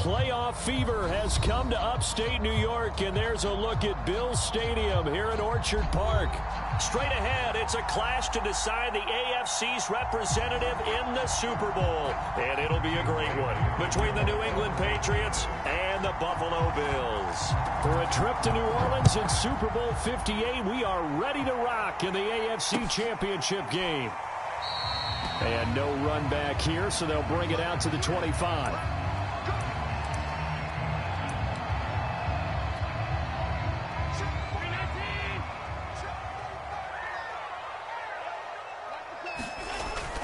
playoff fever has come to upstate New York, and there's a look at Bills Stadium here in Orchard Park. Straight ahead, it's a clash to decide the AFC's representative in the Super Bowl. And it'll be a great one between the New England Patriots and the Buffalo Bills. For a trip to New Orleans in Super Bowl 58, we are ready to rock in the AFC Championship game. And no run back here, so they'll bring it out to the 25.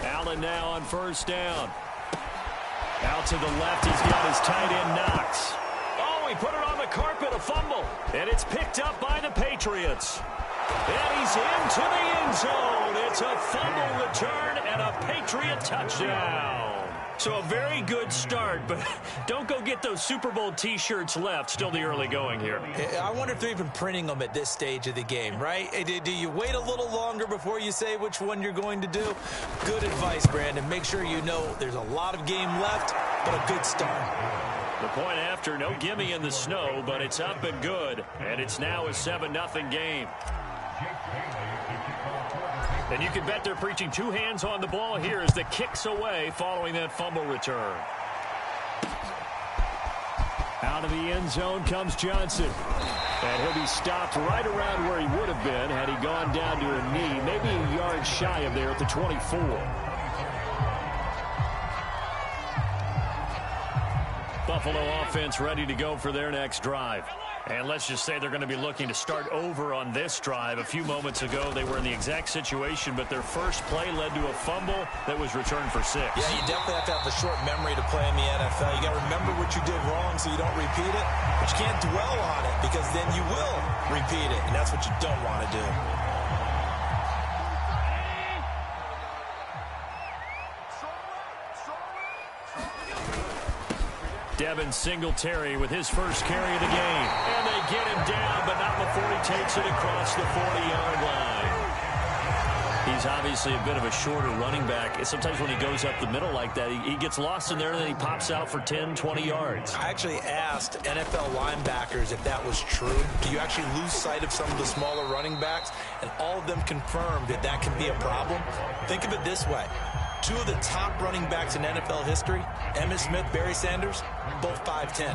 Allen now on first down. Out to the left, he's got his tight end Knox. Oh, he put it on the carpet, a fumble. And it's picked up by the Patriots. And he's into the end zone. It's a fumble return and a Patriot touchdown. So a very good start, but don't go get those Super Bowl T-shirts left. Still the early going here. I wonder if they're even printing them at this stage of the game, right? Do you wait a little longer before you say which one you're going to do? Good advice, Brandon. Make sure you know there's a lot of game left, but a good start. The point after, no gimme in the snow, but it's up and good. And it's now a 7-0 game. And you can bet they're preaching two hands on the ball here as the kick's away following that fumble return. Out of the end zone comes Johnson. And he'll be stopped right around where he would have been had he gone down to a knee, maybe a yard shy of there at the 24. Buffalo offense ready to go for their next drive. And let's just say they're going to be looking to start over on this drive. A few moments ago, they were in the exact situation, but their first play led to a fumble that was returned for 6. Yeah, you definitely have to have a short memory to play in the NFL. You got to remember what you did wrong so you don't repeat it, but you can't dwell on it because then you will repeat it, and that's what you don't want to do. Devin Singletary with his first carry of the game. And they get him down, but not before he takes it across the 40-yard line. He's obviously a bit of a shorter running back. Sometimes when he goes up the middle like that, he gets lost in there, and then he pops out for 10, 20 yards. I actually asked NFL linebackers if that was true. Do you actually lose sight of some of the smaller running backs? And all of them confirmed that that can be a problem. Think of it this way. Two of the top running backs in NFL history, Emmitt Smith, Barry Sanders, both 5'10".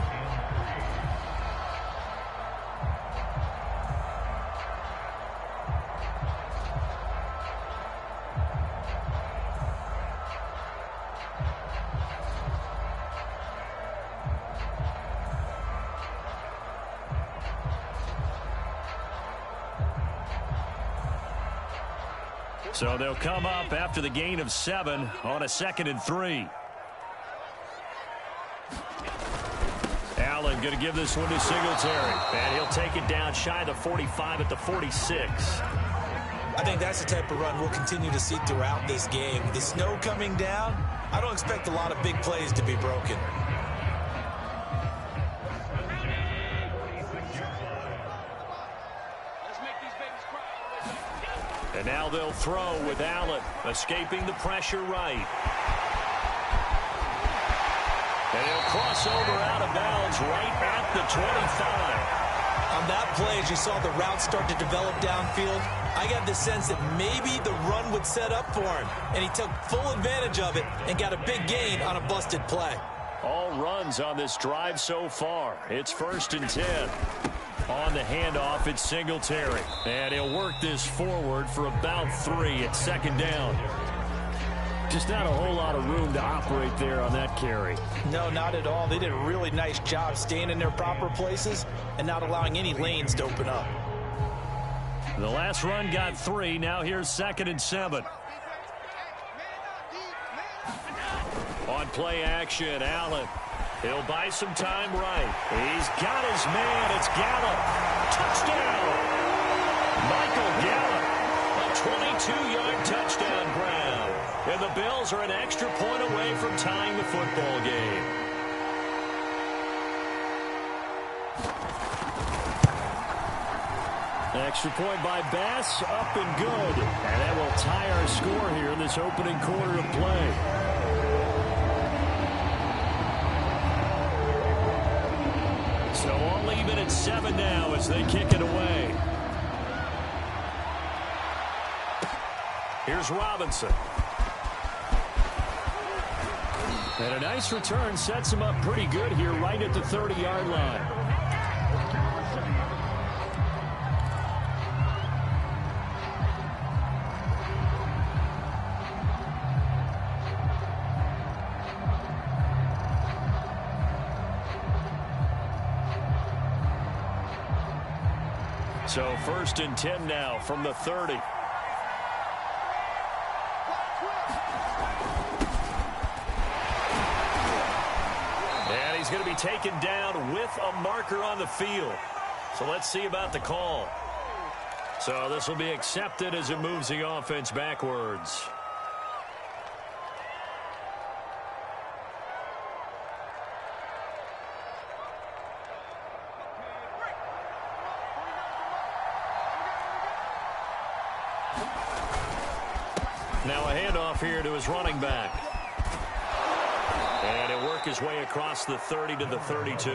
So they'll come up after the gain of 7 on a 2nd and 3. Allen going to give this one to Singletary. And he'll take it down shy of the 45 at the 46. I think that's the type of run we'll continue to see throughout this game. With the snow coming down, I don't expect a lot of big plays to be broken. And now they'll throw with Allen, escaping the pressure right. And he'll cross over out of bounds right at the 25. On that play, as you saw the route start to develop downfield, I got the sense that maybe the run would set up for him. And he took full advantage of it and got a big gain on a busted play. All runs on this drive so far. It's 1st and 10. On the handoff, it's Singletary. And he'll work this forward for about 3 at 2nd down. Just not a whole lot of room to operate there on that carry. No, not at all. They did a really nice job staying in their proper places and not allowing any lanes to open up. The last run got 3. Now here's 2nd and 7. On play action, Allen. He'll buy some time right. He's got his man. It's Gallup. Touchdown. Michael Gallup. A 22-yard touchdown grab. And the Bills are an extra point away from tying the football game. Extra point by Bass. Up and good. And that will tie our score here in this opening quarter of play. and 7 now as they kick it away. Here's Robinson. And a nice return sets him up pretty good here right at the 30-yard line. So 1st and 10 now from the 30. And he's going to be taken down with a marker on the field. So let's see about the call. So this will be accepted as it moves the offense backwards. Now a handoff here to his running back. And he'll work his way across the 30 to the 32.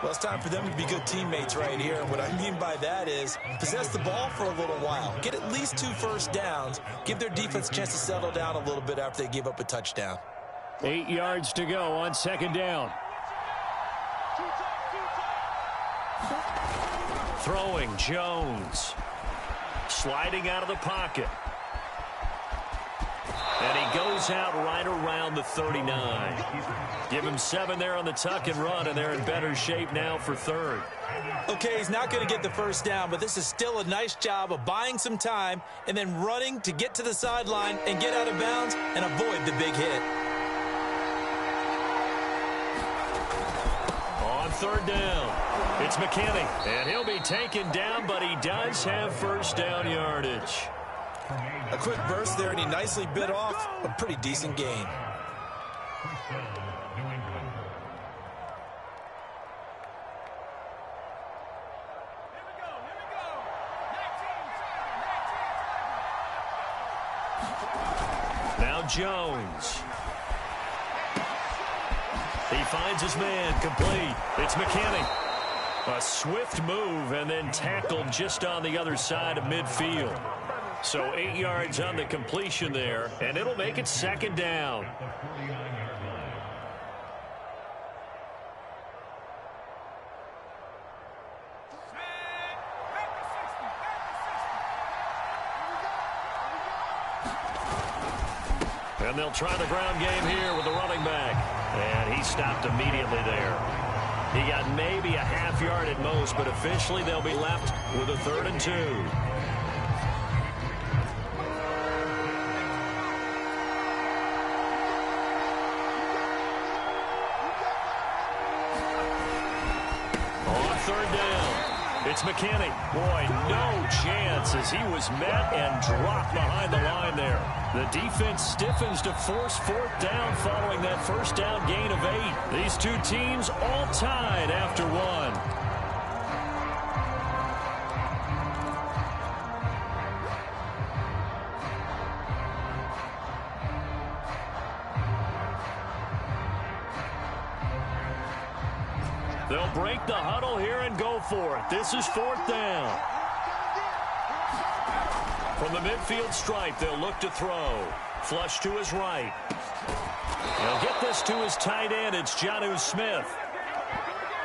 Well, it's time for them to be good teammates right here. And what I mean by that is possess the ball for a little while. Get at least 2 first downs. Give their defense a chance to settle down a little bit after they give up a touchdown. 8 yards to go on 2nd down. Throwing Jones. Sliding out of the pocket. And he goes out right around the 39. Give him 7 there on the tuck and run, and they're in better shape now for 3rd. Okay, he's not going to get the first down, but this is still a nice job of buying some time and then running to get to the sideline and get out of bounds and avoid the big hit. On 3rd down, it's McKinney, and he'll be taken down, but he does have first down yardage. A quick burst there, and he nicely bit off a pretty decent gain. Now Jones. He finds his man, complete. It's McKinney. A swift move and then tackled just on the other side of midfield. So 8 yards on the completion there, and it'll make it 2nd down. And they'll try the ground game here with the running back. And he stopped immediately there. He got maybe a half yard at most, but officially they'll be left with a 3rd and 2. It's McKinney. Boy, no chance as he was met and dropped behind the line there. The defense stiffens to force 4th down following that first down gain of 8. These two teams all tied after 1. They'll break the huddle here and go for it. This is 4th down. From the midfield stripe, they'll look to throw. Flush to his right. He'll get this to his tight end. It's Jonnu Smith.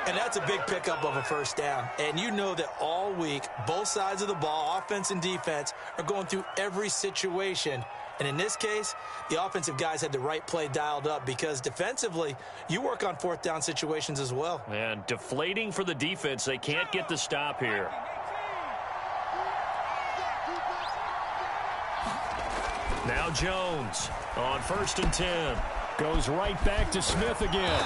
And that's a big pickup of a first down. And you know that all week, both sides of the ball, offense and defense, are going through every situation. And in this case, the offensive guys had the right play dialed up because defensively, you work on 4th down situations as well. And deflating for the defense. They can't get the stop here. Now Jones on 1st and 10. Goes right back to Smith again.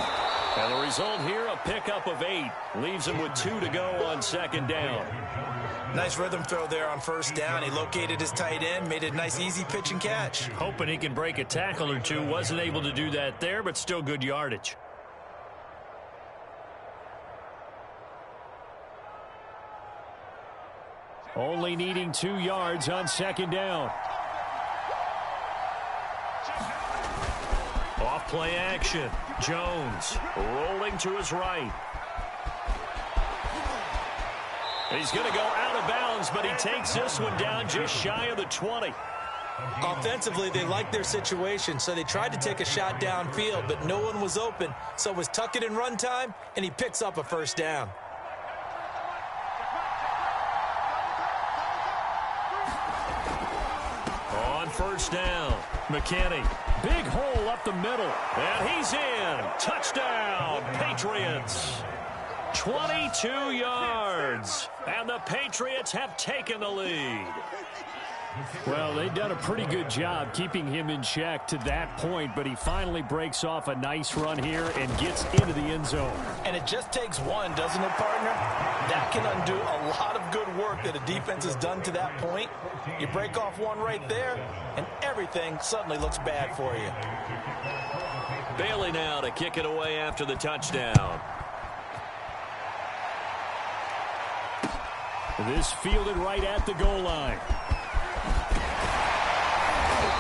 And the result here, a pickup of 8. Leaves him with 2 to go on 2nd down. Nice rhythm throw there on 1st down. He located his tight end, made a nice easy pitch and catch. Hoping he can break a tackle or two. Wasn't able to do that there, but still good yardage. Only needing 2 yards on 2nd down. Off play action. Jones rolling to his right. He's going to go out of bounds, but he takes this one down just shy of the 20. Offensively, they liked their situation, so they tried to take a shot downfield, but no one was open. So it was tuck it in run time, and he picks up a first down. On first down, McKinney. Big hole up the middle, and he's in. Touchdown, Patriots. 22 yards, and the Patriots have taken the lead. Well, they've done a pretty good job keeping him in check to that point, but he finally breaks off a nice run here and gets into the end zone. And it just takes one, doesn't it, partner? That can undo a lot of good work that a defense has done to that point. You break off one right there, and everything suddenly looks bad for you. Bailey now to kick it away after the touchdown. This fielded right at the goal line.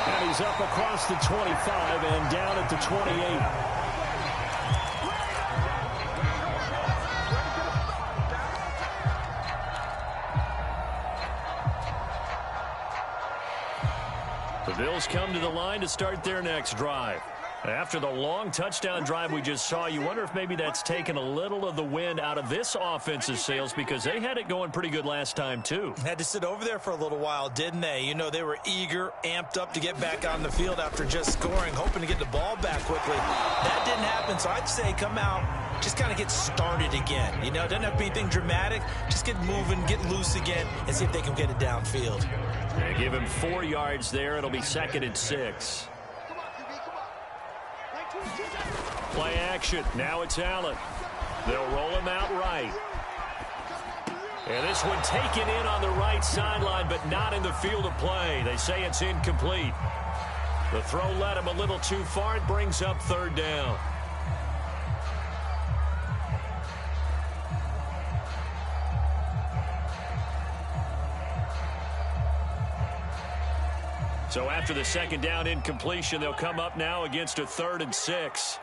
And he's up across the 25 and down at the 28. The Bills come to the line to start their next drive. After the long touchdown drive we just saw, you wonder if maybe that's taken a little of the wind out of this offense's sails, because they had it going pretty good last time, too. Had to sit over there for a little while, didn't they? You know, they were eager, amped up to get back on the field after just scoring, hoping to get the ball back quickly. That didn't happen, so I'd say come out, just kind of get started again. You know, it doesn't have to be anything dramatic. Just get moving, get loose again, and see if they can get it downfield. They give him 4 yards there. It'll be 2nd and 6. Play action. Now it's Allen. They'll roll him out right. And this one taken in on the right sideline, but not in the field of play. They say it's incomplete. The throw led him a little too far. It brings up 3rd down. So after the 2nd down incompletion, they'll come up now against a 3rd and 6.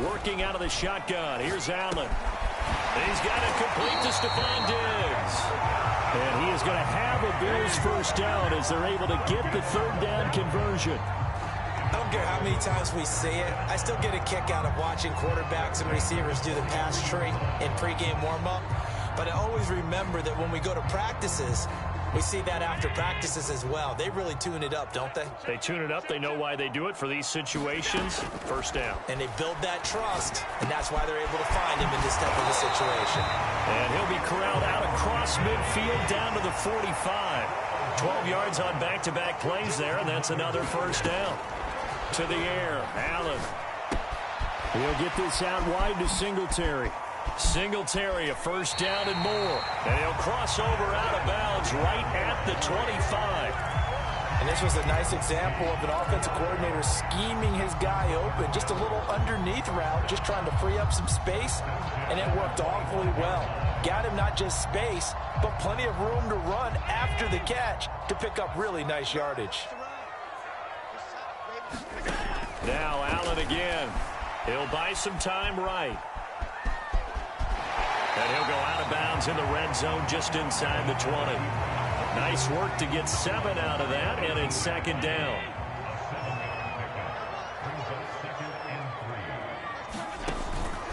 Working out of the shotgun. Here's Allen. He's got it complete to Stephon Diggs. And he is going to have a Bills first down as they're able to get the 3rd down conversion. I don't care how many times we see it. I still get a kick out of watching quarterbacks and receivers do the pass tree in pregame warm-up. But I always remember that when we go to practices, we see that after practices as well. They really tune it up, don't they? They tune it up. They know why they do it for these situations. First down. And they build that trust, and that's why they're able to find him in this type of a situation. And he'll be corralled out across midfield down to the 45. 12 yards on back-to-back plays there, and that's another first down. To the air, Allen. He'll get this out wide to Singletary. Singletary, a first down and more. And he'll cross over out of bounds right at the 25. And this was a nice example of an offensive coordinator scheming his guy open. Just a little underneath route, just trying to free up some space, and it worked awfully well. Got him not just space, but plenty of room to run after the catch to pick up really nice yardage. Now Allen again. He'll buy some time right. And he'll go out of bounds in the red zone just inside the 20. Nice work to get 7 out of that, and it's 2nd down.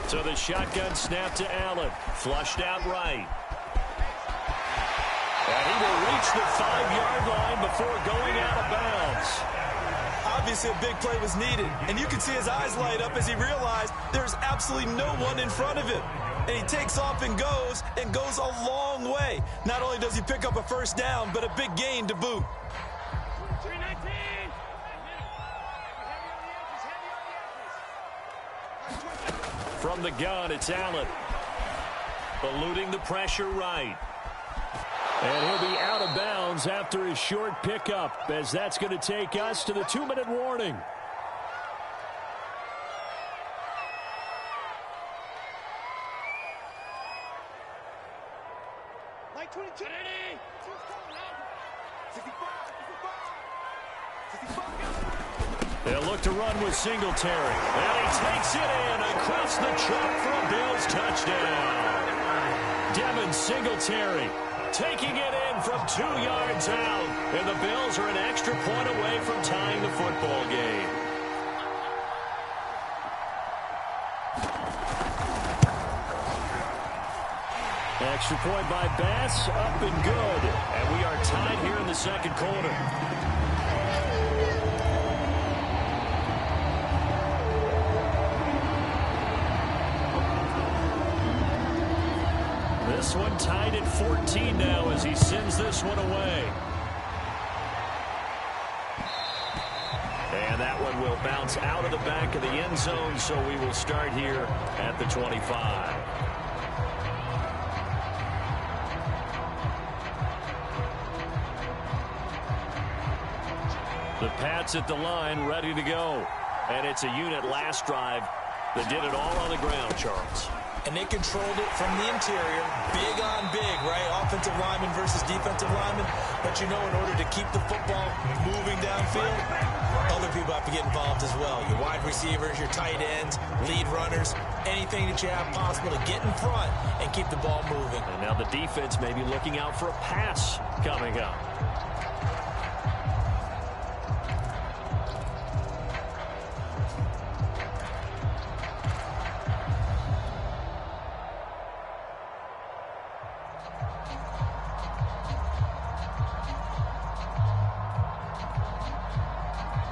So the shotgun snap to Allen. Flushed out right. And he will reach the 5-yard line before going out of bounds. Obviously, a big play was needed, and you can see his eyes light up as he realized there's absolutely no one in front of him. And he takes off and goes a long way. Not only does he pick up a first down, but a big gain to boot. From the gun, it's Allen. Eluding the pressure right. And he'll be out of bounds after his short pickup, as that's going to take us to the 2-minute warning. They'll look to run with Singletary. And he takes it in across the chalk for a Bills touchdown. Devin Singletary taking it in from 2 yards out. And the Bills are an extra point away from tying the football game. Extra point by Bass, up and good. And we are tied here in the second quarter. This one tied at 14 now as he sends this one away. And that one will bounce out of the back of the end zone, so we will start here at the 25. The Pats at the line, ready to go. And it's a unit last drive that did it all on the ground, Charles. And they controlled it from the interior. Big on big, right? Offensive lineman versus defensive lineman. But you know, in order to keep the football moving downfield, other people have to get involved as well. Your wide receivers, your tight ends, lead runners, anything that you have possible to get in front and keep the ball moving. And now the defense may be looking out for a pass coming up.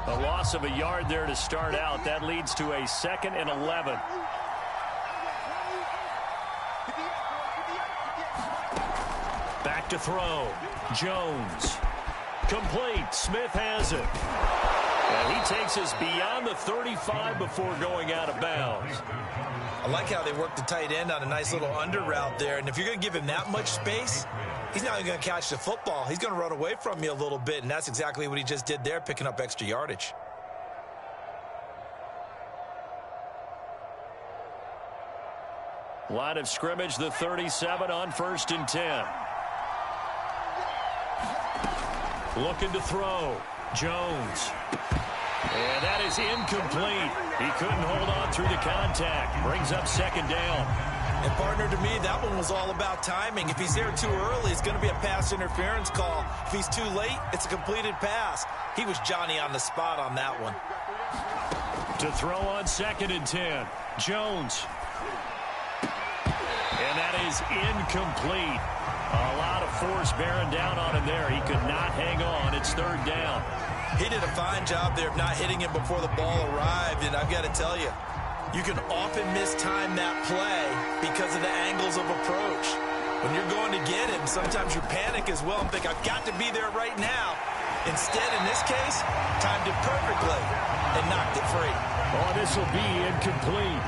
A loss of a yard there to start out. That leads to a 2nd and 11. Back to throw. Jones. Complete. Smith has it. And he takes us beyond the 35 before going out of bounds. I like how they work the tight end on a nice little under route there. And if you're going to give him that much space, he's not even going to catch the football. He's going to run away from you a little bit, and that's exactly what he just did there, picking up extra yardage. Line of scrimmage, the 37 on 1st and 10. Looking to throw. Jones. And that is incomplete. He couldn't hold on through the contact. Brings up 2nd down. And partner, to me, that one was all about timing. If he's there too early, it's going to be a pass interference call. If he's too late, it's a completed pass. He was Johnny on the spot on that one. To throw on 2nd and 10. Jones. And that is incomplete. A lot of force bearing down on him there. He could not hang on. It's 3rd down. He did a fine job there of not hitting him before the ball arrived. And I've got to tell you, you can often mistime that play because of the angles of approach. When you're going to get him, sometimes you panic as well and think, I've got to be there right now. Instead, in this case, timed it perfectly and knocked it free. Oh, this will be incomplete.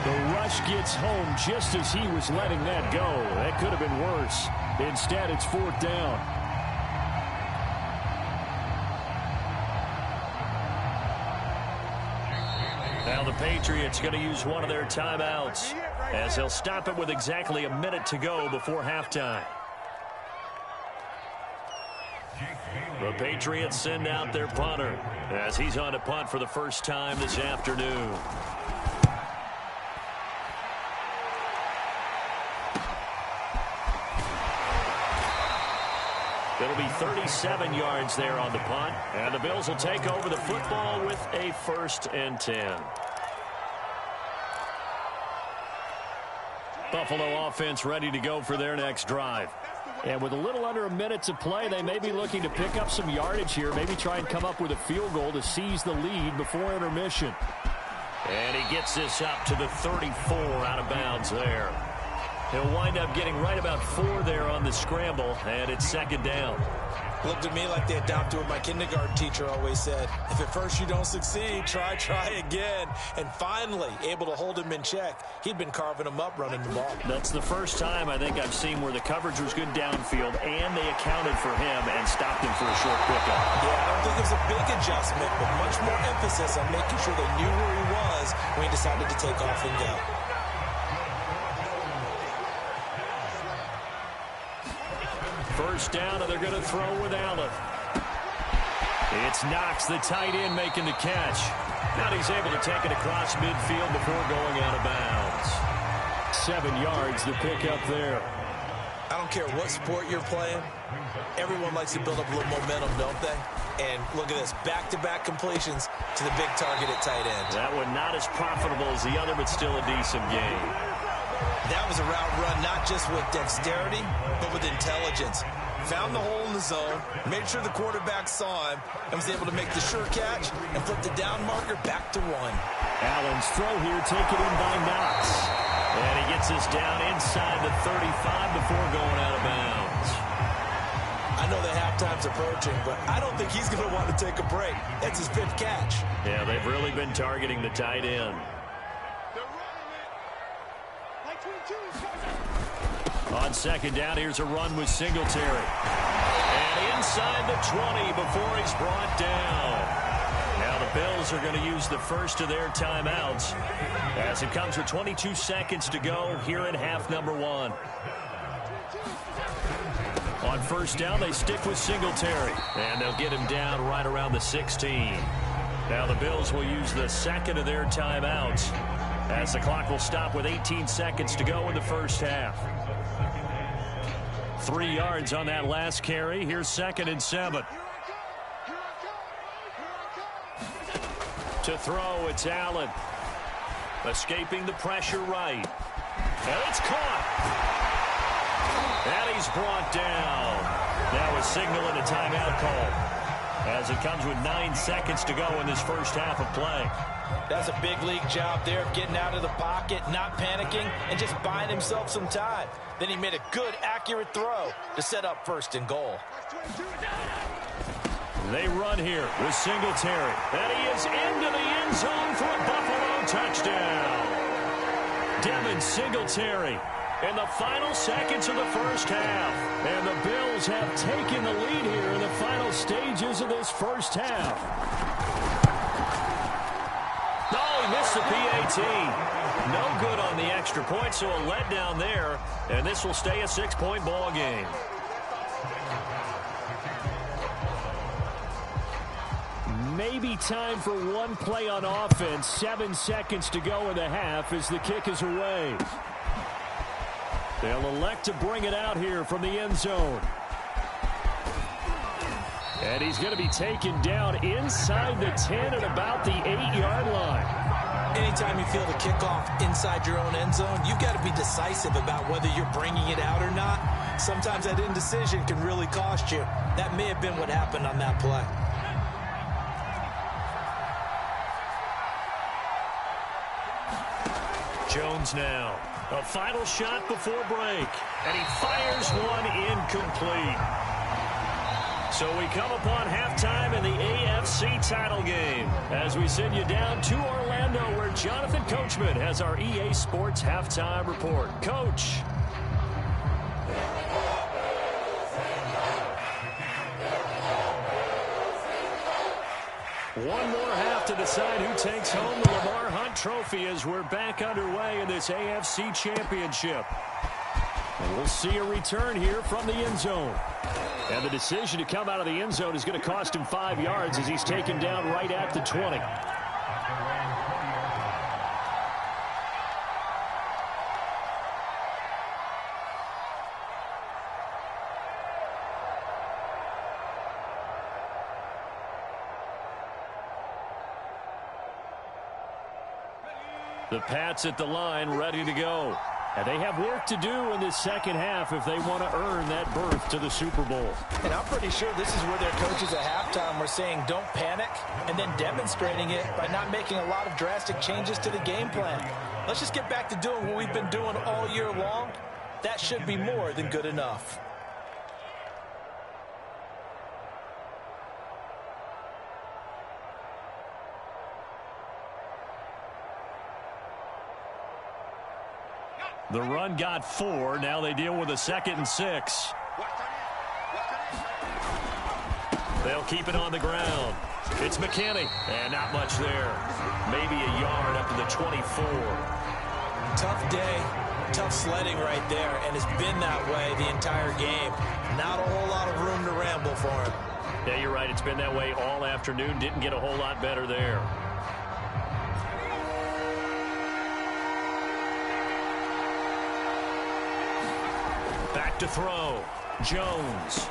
The rush gets home just as he was letting that go. That could have been worse. Instead, it's 4th down. Now the Patriots going to use one of their timeouts as they'll stop it with exactly a minute to go before halftime. The Patriots send out their punter as he's on to punt for the first time this afternoon. It'll be 37 yards there on the punt. And the Bills will take over the football with a 1st and 10. Buffalo offense ready to go for their next drive. And with a little under a minute to play, they may be looking to pick up some yardage here. Maybe try and come up with a field goal to seize the lead before intermission. And he gets this up to the 34 out of bounds there. He'll wind up getting right about 4 there on the scramble, and it's 2nd down. Looked to me like they adopted what my kindergarten teacher always said. If at first you don't succeed, try again. And finally, able to hold him in check. He'd been carving him up running the ball. That's the first time I think I've seen where the coverage was good downfield, and they accounted for him and stopped him for a short pickup. Yeah, I don't think it was a big adjustment, but much more emphasis on making sure they knew where he was when he decided to take off and go. First down, and they're going to throw with Allen. It's Knox, the tight end, making the catch. Now he's able to take it across midfield before going out of bounds. 7 yards to pick up there. I don't care what sport you're playing. Everyone likes to build up a little momentum, don't they? And look at this, back-to-back completions to the big target at tight end. That one not as profitable as the other, but still a decent game. That was a route run not just with dexterity, but with intelligence. Found the hole in the zone, made sure the quarterback saw him, and was able to make the sure catch and flip the down marker back to 1. Allen's throw here taken in by Knox. And he gets us down inside the 35 before going out of bounds. I know that halftime's approaching, but I don't think he's going to want to take a break. That's his 5th catch. Yeah, they've really been targeting the tight end. On second down, here's a run with Singletary. And inside the 20 before he's brought down. Now the Bills are going to use the first of their timeouts as it comes with 22 seconds to go here in half number 1. On first down, they stick with Singletary. And they'll get him down right around the 16. Now the Bills will use the second of their timeouts as the clock will stop with 18 seconds to go in the first half. 3 yards on that last carry. Here's 2nd and 7. To throw, it's Allen. Escaping the pressure right. And it's caught. And he's brought down. Now a signal and a timeout call as it comes with 9 seconds to go in this first half of play. That's a big league job there of getting out of the pocket, not panicking, and just buying himself some time. Then he made a good, accurate throw to set up 1st and goal. They run here with Singletary. And he is into the end zone for a Buffalo touchdown. Devin Singletary in the final seconds of the first half. And the Bills have taken the lead here in the final stages of this first half. Oh, he missed the PAT. No good on the extra point, so a letdown there. And this will stay a 6-point ball game. Maybe time for one play on offense. 7 seconds to go in the half as the kick is away. They'll elect to bring it out here from the end zone. And he's going to be taken down inside the 10 at about the 8-yard line. Anytime you feel the kickoff inside your own end zone, you've got to be decisive about whether you're bringing it out or not. Sometimes that indecision can really cost you. That may have been what happened on that play. Jones now. A final shot before break. And he fires one incomplete. So we come upon halftime in the AFC title game as we send you down to Orlando where Jonathan Coachman has our EA Sports halftime report. Coach. One more half to decide who takes home the Lamar Hunt Trophy as we're back underway in this AFC Championship. And we'll see a return here from the end zone. And the decision to come out of the end zone is going to cost him 5 yards as he's taken down right at the 20. The Pats at the line ready to go. And they have work to do in this second half if they want to earn that berth to the Super Bowl. And I'm pretty sure this is where their coaches at halftime were saying don't panic and then demonstrating it by not making a lot of drastic changes to the game plan. Let's just get back to doing what we've been doing all year long. That should be more than good enough. The run got 4. Now they deal with a 2nd and 6. They'll keep it on the ground. It's McKinney. And not much there. Maybe a yard up to the 24. Tough day. Tough sledding right there. And it's been that way the entire game. Not a whole lot of room to ramble for him. Yeah, you're right. It's been that way all afternoon. Didn't get a whole lot better there. Back to throw. Jones.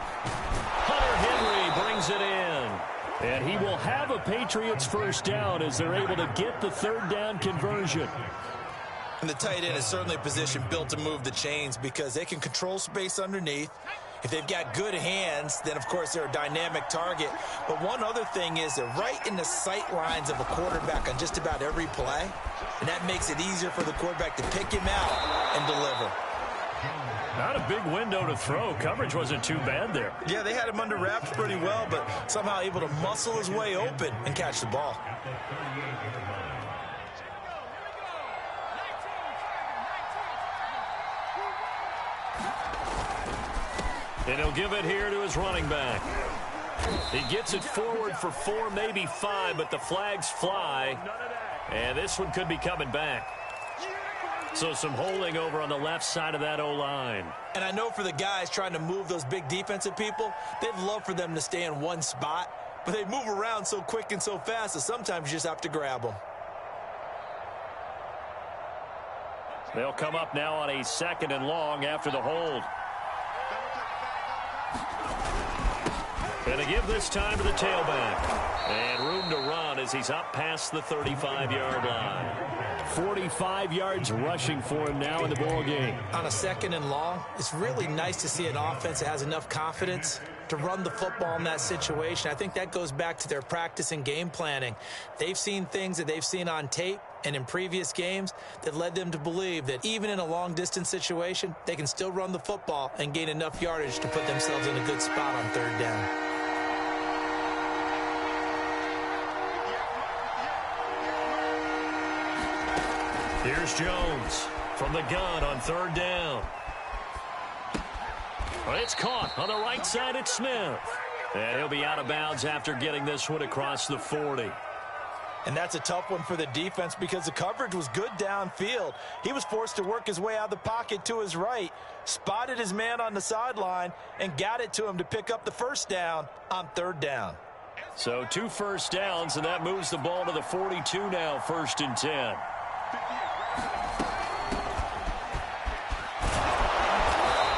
Hunter Henry brings it in. And he will have a Patriots first down as they're able to get the third down conversion. And the tight end is certainly a position built to move the chains because they can control space underneath. If they've got good hands, then, of course, they're a dynamic target. But one other thing is they're right in the sight lines of a quarterback on just about every play. And that makes it easier for the quarterback to pick him out and deliver. Not a big window to throw. Coverage wasn't too bad there. Yeah, they had him under wraps pretty well, but somehow able to muscle his way open and catch the ball. And he'll give it here to his running back. He gets it forward for 4, maybe 5, but the flags fly. And this one could be coming back. So some holding over on the left side of that O-line. And I know for the guys trying to move those big defensive people, they'd love for them to stay in one spot. But they move around so quick and so fast that sometimes you just have to grab them. They'll come up now on a 2nd and long after the hold. And to give this time to the tailback. And room to run as he's up past the 35-yard line. 45 yards rushing for him now in the ball game. On a 2nd and long, it's really nice to see an offense that has enough confidence to run the football in that situation. I think that goes back to their practice and game planning. They've seen things that they've seen on tape and in previous games that led them to believe that even in a long-distance situation, they can still run the football and gain enough yardage to put themselves in a good spot on 3rd down. Here's Jones from the gun on 3rd down. Well, it's caught on the right side. It's Smith. And he'll be out of bounds after getting this one across the 40. And that's a tough one for the defense because the coverage was good downfield. He was forced to work his way out of the pocket to his right, spotted his man on the sideline, and got it to him to pick up the first down on 3rd down. So 2 first downs, and that moves the ball to the 42 now, 1st and 10.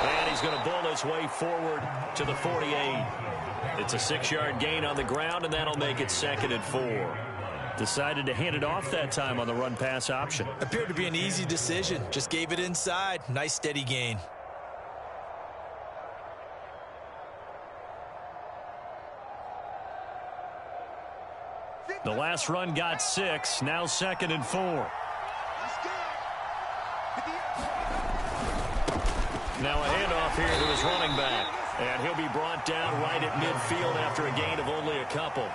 And he's going to bull his way forward to the 48. It's a 6-yard gain on the ground, and that'll make it 2nd and 4. Decided to hand it off that time on the run-pass option. Appeared to be an easy decision. Just gave it inside. Nice, steady gain. The last run got 6. Now 2nd and 4. Now a handoff here to his running back. And he'll be brought down right at midfield after a gain of only a couple.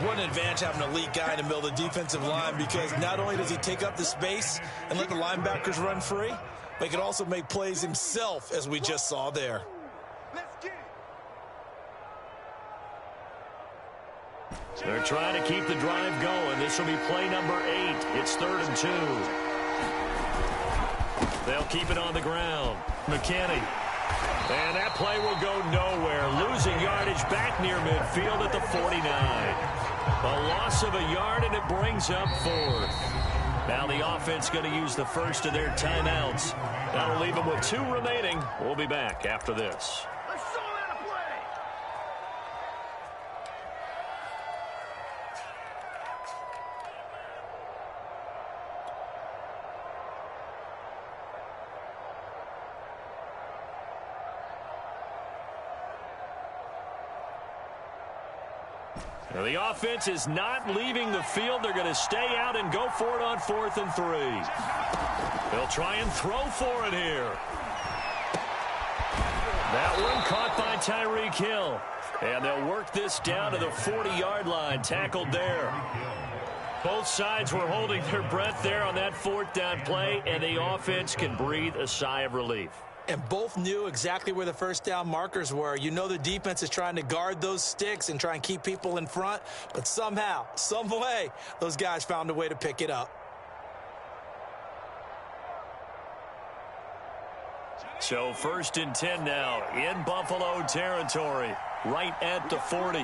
What an advantage having an elite guy in the middle of the defensive line because not only does he take up the space and let the linebackers run free, but he can also make plays himself, as we just saw there. They're trying to keep the drive going. This will be play number 8. It's 3rd and 2. They'll keep it on the ground. McKinney. And that play will go nowhere. Losing yardage back near midfield at the 49. A loss of a yard, and it brings up 4th. Now the offense going to use the first of their timeouts. That'll leave them with 2 remaining. We'll be back after this. Now the offense is not leaving the field. They're going to stay out and go for it on 4th and 3. They'll try and throw for it here. That one caught by Tyreek Hill. And they'll work this down to the 40-yard line. Tackled there. Both sides were holding their breath there on that 4th down play, and the offense can breathe a sigh of relief. And both knew exactly where the first down markers were. You know the defense is trying to guard those sticks and try and keep people in front. But somehow, some way, those guys found a way to pick it up. So 1st and 10 now in Buffalo territory. right at the 40.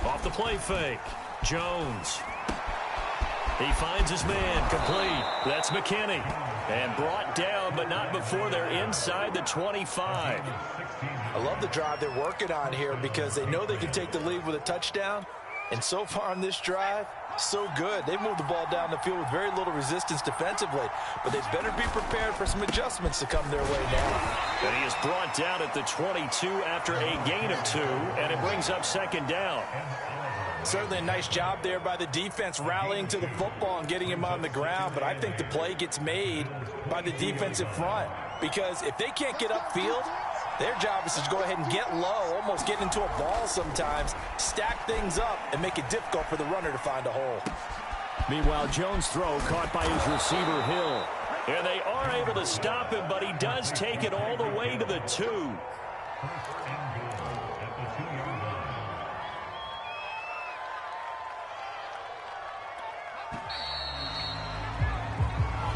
Off the play fake. Jones. He finds his man, complete. That's McKinney. And brought down, but not before they're inside the 25. I love the drive they're working on here because they know they can take the lead with a touchdown. And so far on this drive, so good. They moved the ball down the field with very little resistance defensively. But they better be prepared for some adjustments to come their way now. And he is brought down at the 22 after a gain of 2, and it brings up second down. Certainly a nice job there by the defense rallying to the football and getting him on the ground. But I think the play gets made by the defensive front because if they can't get upfield, their job is to go ahead and get low, almost get into a ball sometimes, stack things up, and make it difficult for the runner to find a hole. Meanwhile, Jones' throw caught by his receiver, Hill. And they are able to stop him, but he does take it all the way to the 2.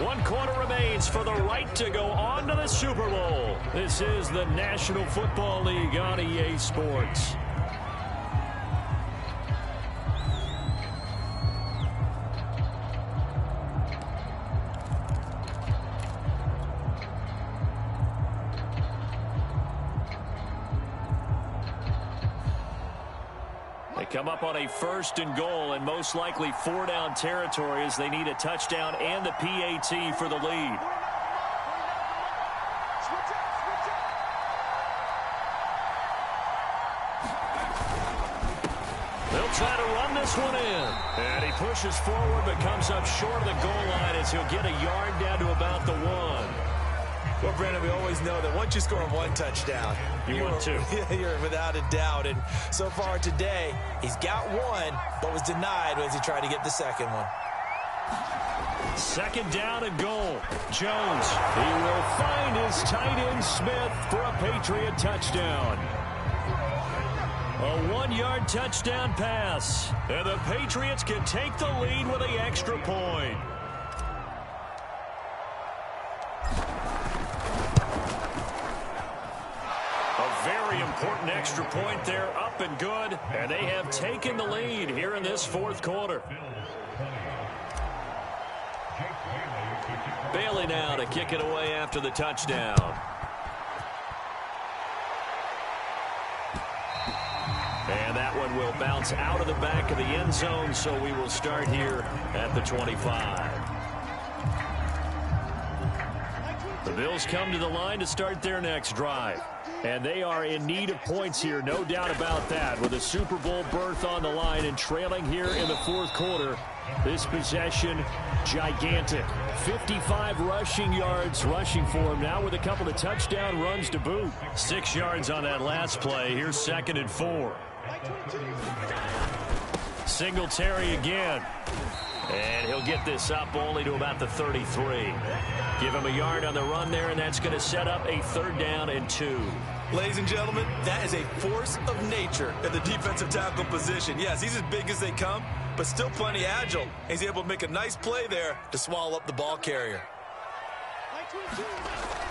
One quarter remains for the right to go on to the Super Bowl. This is the National Football League on EA Sports. They come up on a 1st and goal and most likely 4-down territory as they need a touchdown and the PAT for the lead. They'll try to run this one in. And he pushes forward but comes up short of the goal line as he'll get a yard down to about the 1. Well, Brandon, we always know that once you score 1 touchdown, you're 2. You're without a doubt. And so far today, he's got 1, but was denied as he tried to get the second one. 2nd down and goal. Jones, he will find his tight end Smith for a Patriot touchdown. A 1-yard touchdown pass. And the Patriots can take the lead with the extra point. Very important extra point there, up and good, and they have taken the lead here in this 4th quarter. Bailey now to kick it away after the touchdown. And that one will bounce out of the back of the end zone, so we will start here at the 25. The Bills come to the line to start their next drive. And they are in need of points here, no doubt about that. With a Super Bowl berth on the line and trailing here in the 4th quarter, this possession, gigantic. 55 rushing yards rushing for him now with a couple of touchdown runs to boot. 6 yards on that last play. Here's 2nd and 4. Singletary again. And he'll get this up only to about the 33. Give him a yard on the run there, and that's going to set up a 3rd down and 2. Ladies and gentlemen, that is a force of nature at the defensive tackle position. Yes, he's as big as they come, but still plenty agile. He's able to make a nice play there to swallow up the ball carrier.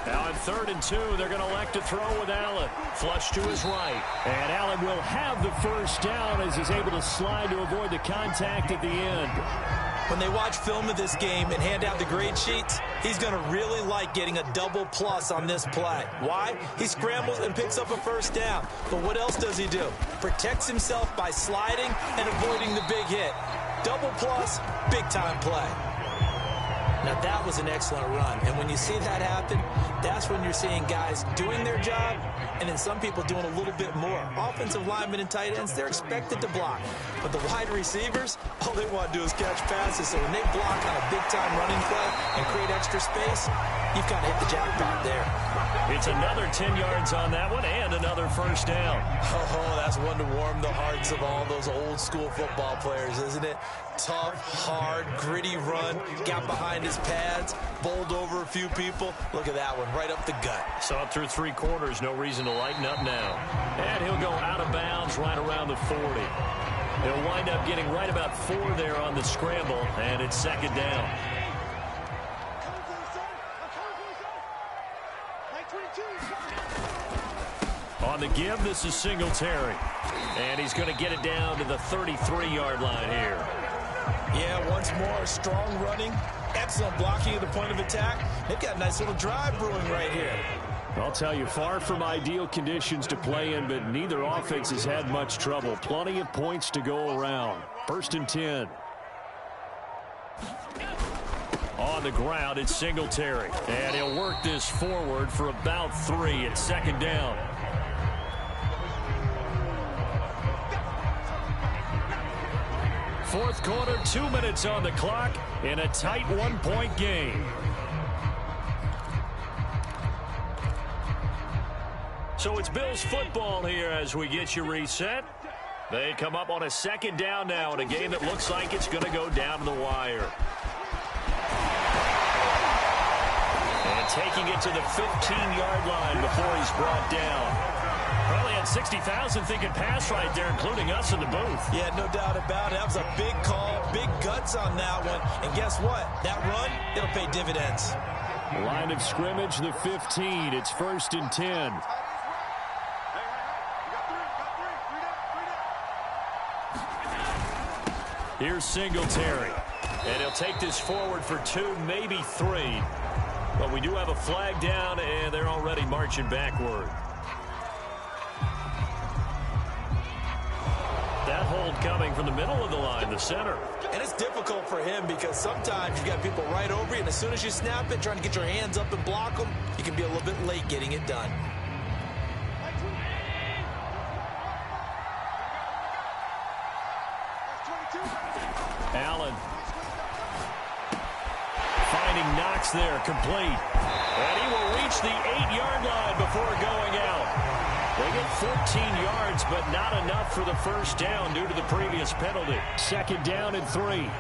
Now on 3rd and 2, they're going to elect to throw with Allen. Flush to his right. And Allen will have the 1st down as he's able to slide to avoid the contact at the end. When they watch film of this game and hand out the grade sheets, he's going to really like getting a double plus on this play. Why? He scrambles and picks up a 1st down. But what else does he do? Protects himself by sliding and avoiding the big hit. Double plus, big-time play. Now, that was an excellent run. And when you see that happen, that's when you're seeing guys doing their job and then some people doing a little bit more. Offensive linemen and tight ends, they're expected to block. But the wide receivers, all they want to do is catch passes. So when they block on a big-time running play and create extra space, you've kind of hit the jackpot there. It's another 10 yards on that one and another 1st down. Oh, that's one to warm the hearts of all those old-school football players, isn't it? Tough, hard, gritty run, got behind his pads, bowled over a few people. Look at that one, right up the gut. So up through 3 quarters, no reason to lighten up now. And he'll go out of bounds right around the 40. He'll wind up getting right about 4 there on the scramble, and it's 2nd down. On On the give, this is Singletary. And he's going to get it down to the 33-yard line here. Yeah, once more, strong running, excellent blocking at the point of attack. They've got a nice little drive brewing right here. I'll tell you, far from ideal conditions to play in, but neither offense has had much trouble. Plenty of points to go around. 1st and 10. On the ground, it's Singletary. And he'll work this forward for about 3. It's 2nd down. Fourth quarter, 2 minutes on the clock in a tight 1-point game. So it's Bills football here as we get you reset. They come up on a 2nd down now in a game that looks like it's going to go down to the wire. And taking it to the 15-yard line before he's brought down. Probably had 60,000 thinking pass right there, including us in the booth. Yeah, no doubt about it. That was a big call, big guts on that one. And guess what? That run, it'll pay dividends. Line of scrimmage, the 15. It's 1st and 10. Here's Singletary. And he'll take this forward for 2, maybe 3. But we do have a flag down, and they're already marching backward. That hold coming from the middle of the line, the center. And it's difficult for him because sometimes you've got people right over you, and as soon as you snap it, trying to get your hands up and block them, you can be a little bit late getting it done. Allen. Finding Knox there, complete. And he will reach the 8-yard line before going out. They get 14 yards, but not enough for the 1st down due to the previous penalty. 2nd down and 3.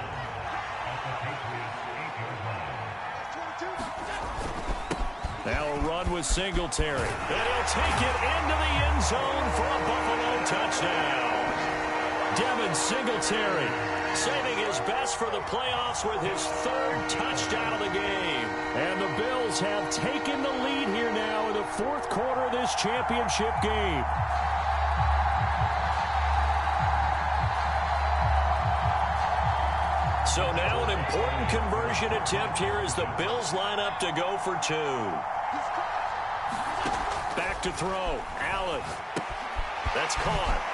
Now a run with Singletary. And he'll take it into the end zone for a Buffalo touchdown. Devin Singletary saving his best for the playoffs with his 3rd touchdown of the game. And the Bills have taken the lead here now in the 4th quarter of this championship game. So now an important conversion attempt here as the Bills line up to go for 2. Back to throw. Allen. That's caught.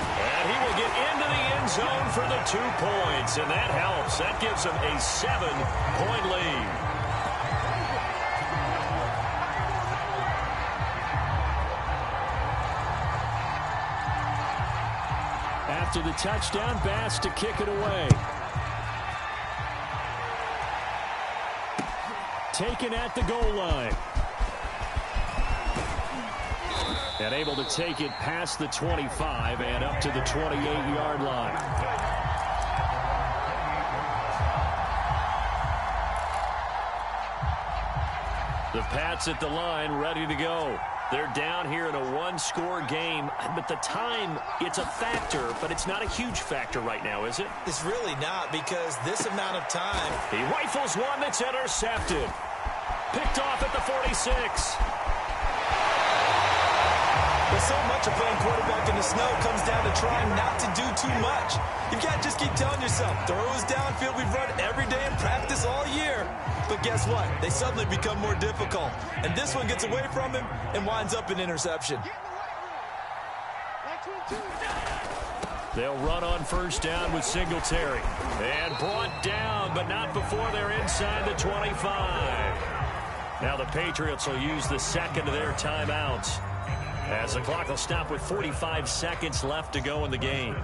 And he will get into the end zone for the 2 points. And that helps. That gives him a 7-point lead. After the touchdown, Bass to kick it away. Taken at the goal line. And able to take it past the 25 and up to the 28-yard line. The Pats at the line, ready to go. They're down here in a 1-score game, but the time, it's a factor, but it's not a huge factor right now, is it? It's really not, because this amount of time. He rifles one that's intercepted. Picked off at the 46. But so much of playing quarterback in the snow comes down to trying not to do too much. You've got to just keep telling yourself, throws downfield we've run every day in practice all year. But guess what? They suddenly become more difficult. And this one gets away from him and winds up an interception. They'll run on 1st down with Singletary. And brought down, but not before they're inside the 25. Now the Patriots will use the 2nd of their timeouts, as the clock will stop with 45 seconds left to go in the game.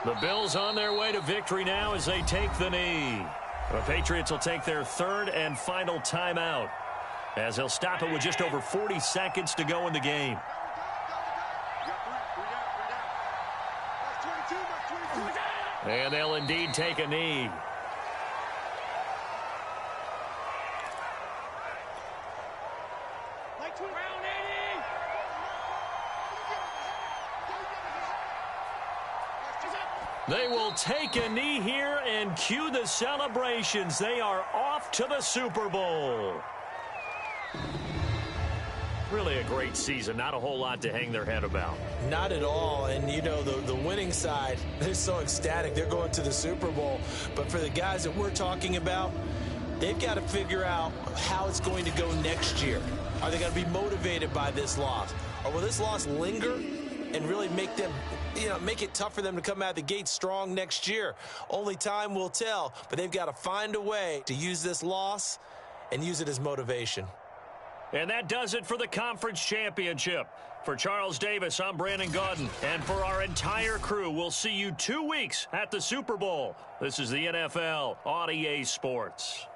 The Bills on their way to victory now as they take the knee. The Patriots will take their 3rd and final timeout, as they'll stop it with just over 40 seconds to go in the game. And they'll indeed take a knee. They will take a knee here and cue the celebrations. They are off to the Super Bowl. Really a great season. Not a whole lot to hang their head about. Not at all. And, you know, the winning side, they're so ecstatic. They're going to the Super Bowl. But for the guys that we're talking about, they've got to figure out how it's going to go next year. Are they going to be motivated by this loss? Or will this loss linger and really make them, make it tough for them to come out of the gate strong next year? Only time will tell. But they've got to find a way to use this loss and use it as motivation. And that does it for the conference championship. For Charles Davis, I'm Brandon Gaudin. And for our entire crew, we'll see you 2 weeks at the Super Bowl. This is the NFL on EA Sports.